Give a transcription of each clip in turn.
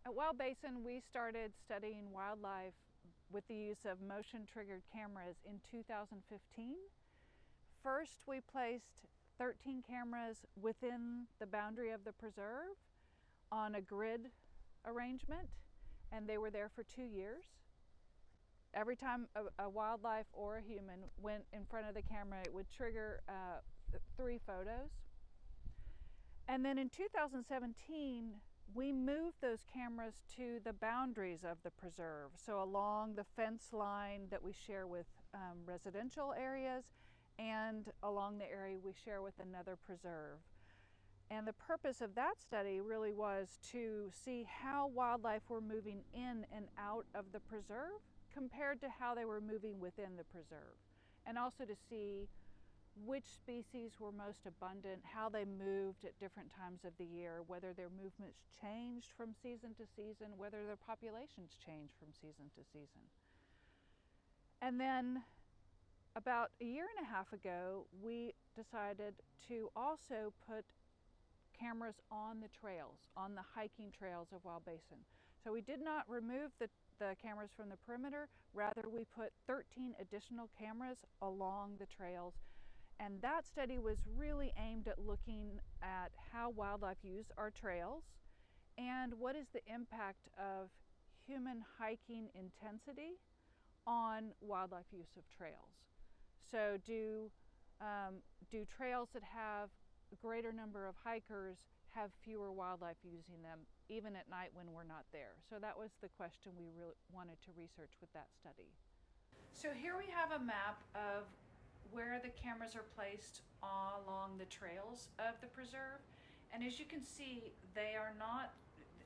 At Wild Basin, we started studying wildlife with the use of motion-triggered cameras in 2015. First, we placed 13 cameras within the boundary of the preserve on a grid arrangement, and they were there for 2 years. Every time a wildlife or a human went in front of the camera, it would trigger 3 photos. And then in 2017, we moved those cameras to the boundaries of the preserve, so along the fence line that we share with residential areas and along the area we share with another preserve. And the purpose of that study really was to see how wildlife were moving in and out of the preserve compared to how they were moving within the preserve, and also to see which species were most abundant, how they moved at different times of the year, whether their movements changed from season to season, whether their populations changed from season to season. And then about a year and a half ago, we decided to also put cameras on the trails, on the hiking trails of Wild Basin. So we did not remove the cameras from the perimeter, rather we put 13 additional cameras along the trails. And that study was really aimed at looking at how wildlife use our trails and what is the impact of human hiking intensity on wildlife use of trails. So do trails that have a greater number of hikers have fewer wildlife using them, even at night when we're not there? So that was the question we really wanted to research with that study. So here we have a map of where the cameras are placed along the trails of the preserve. And as you can see,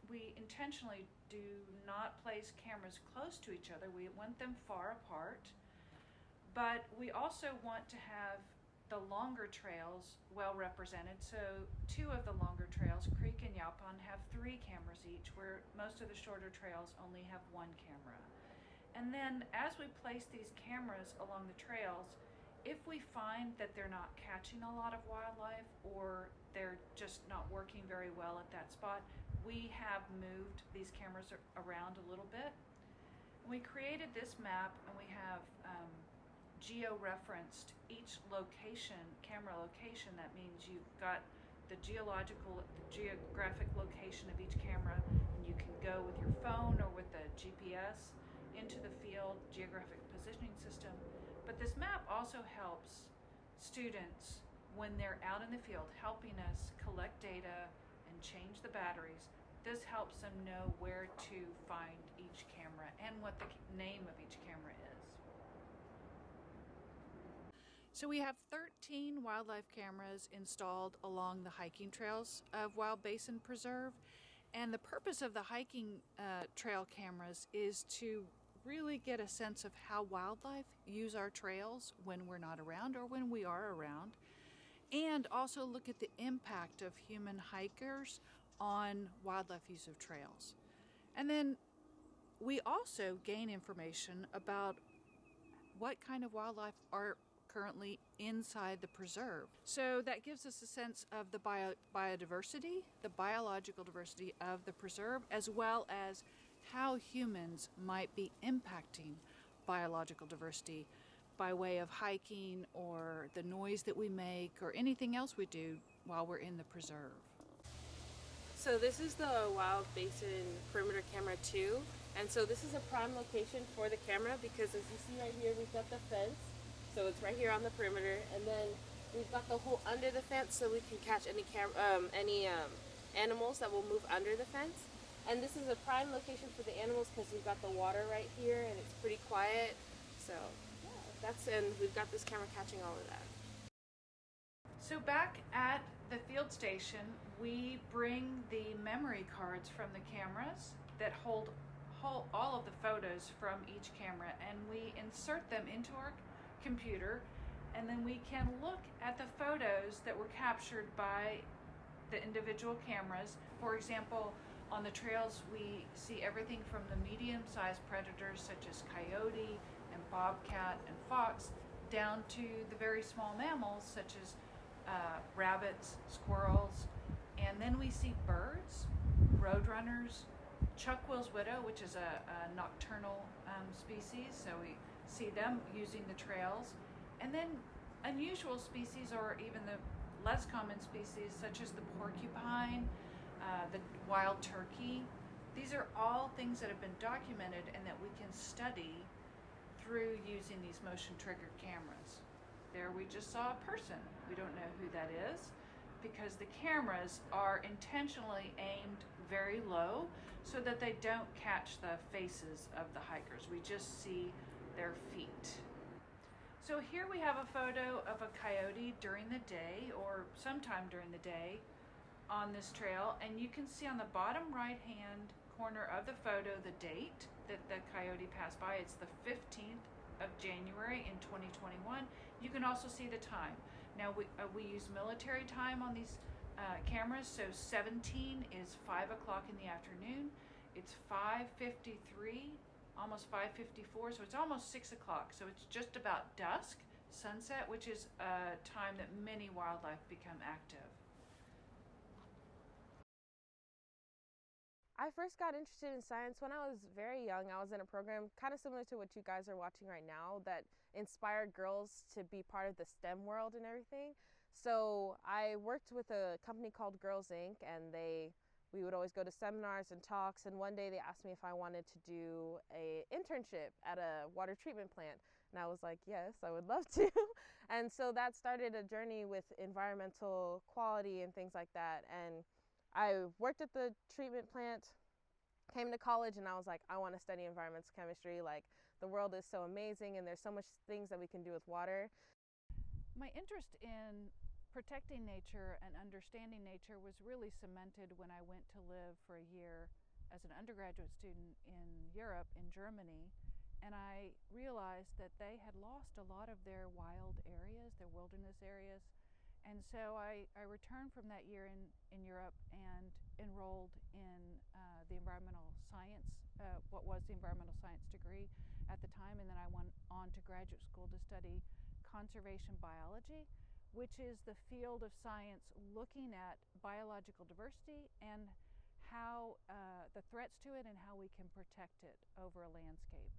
we intentionally do not place cameras close to each other. We want them far apart, but we also want to have the longer trails well represented. So 2 of the longer trails, Creek and Yaupon, have 3 cameras each, where most of the shorter trails only have 1 camera. And then as we place these cameras along the trails, if we find that they're not catching a lot of wildlife or they're just not working very well at that spot, we have moved these cameras around a little bit. And we created this map, and we have geo-referenced each location, camera location. That means you've got the geographic location of each camera, and you can go with your phone or with the GPS into the field geographic positioning system. But this map also helps students when they're out in the field, helping us collect data and change the batteries. This helps them know where to find each camera and what the name of each camera is. So we have 13 wildlife cameras installed along the hiking trails of Wild Basin Preserve. And the purpose of the hiking trail cameras is to really get a sense of how wildlife use our trails when we're not around or when we are around, and also look at the impact of human hikers on wildlife use of trails. And then we also gain information about what kind of wildlife are currently inside the preserve. So that gives us a sense of the biodiversity, the biological diversity of the preserve, as well as how humans might be impacting biological diversity by way of hiking or the noise that we make or anything else we do while we're in the preserve. So this is the Wild Basin Perimeter Camera 2, and so this is a prime location for the camera because, as you see right here, we've got the fence, so it's right here on the perimeter, and then we've got the hole under the fence so we can catch any animals that will move under the fence. And this is a prime location for the animals because we've got the water right here and it's pretty quiet. So yeah, and we've got this camera catching all of that. So back at the field station, we bring the memory cards from the cameras that hold all of the photos from each camera, and we insert them into our computer, and then we can look at the photos that were captured by the individual cameras. For example, on the trails we see everything from the medium-sized predators such as coyote and bobcat and fox down to the very small mammals such as rabbits, squirrels, and then we see birds, roadrunners, Chuck-Will's widow, which is a nocturnal species, so we see them using the trails. And then unusual species, or even the less common species, such as the porcupine, the wild turkey. These are all things that have been documented and that we can study through using these motion triggered cameras. There we just saw a person. We don't know who that is because the cameras are intentionally aimed very low so that they don't catch the faces of the hikers. We just see their feet. So here we have a photo of a coyote during the day, or sometime during the day, on this trail, and you can see on the bottom right hand corner of the photo the date that the coyote passed by. It's the 15th of January in 2021. You can also see the time. Now we use military time on these cameras, so 17 is 5 o'clock in the afternoon. It's 5:53, almost 5:54, so it's almost 6 o'clock. So it's just about dusk, sunset, which is a time that many wildlife become active. I first got interested in science when I was very young. I was in a program kind of similar to what you guys are watching right now that inspired girls to be part of the STEM world and everything. So I worked with a company called Girls Inc. and we would always go to seminars and talks, and one day they asked me if I wanted to do an internship at a water treatment plant. And I was like, yes, I would love to. And so that started a journey with environmental quality and things like that. And I worked at the treatment plant, came to college, and I was like, I want to study environmental chemistry. Like, the world is so amazing and there's so much things that we can do with water. My interest in protecting nature and understanding nature was really cemented when I went to live for a year as an undergraduate student in Europe, in Germany, and I realized that they had lost a lot of their wild areas, their wilderness areas. And so I returned from that year in Europe and enrolled in the environmental science, what was the environmental science degree at the time, and then I went on to graduate school to study conservation biology, which is the field of science looking at biological diversity and how the threats to it and how we can protect it over a landscape.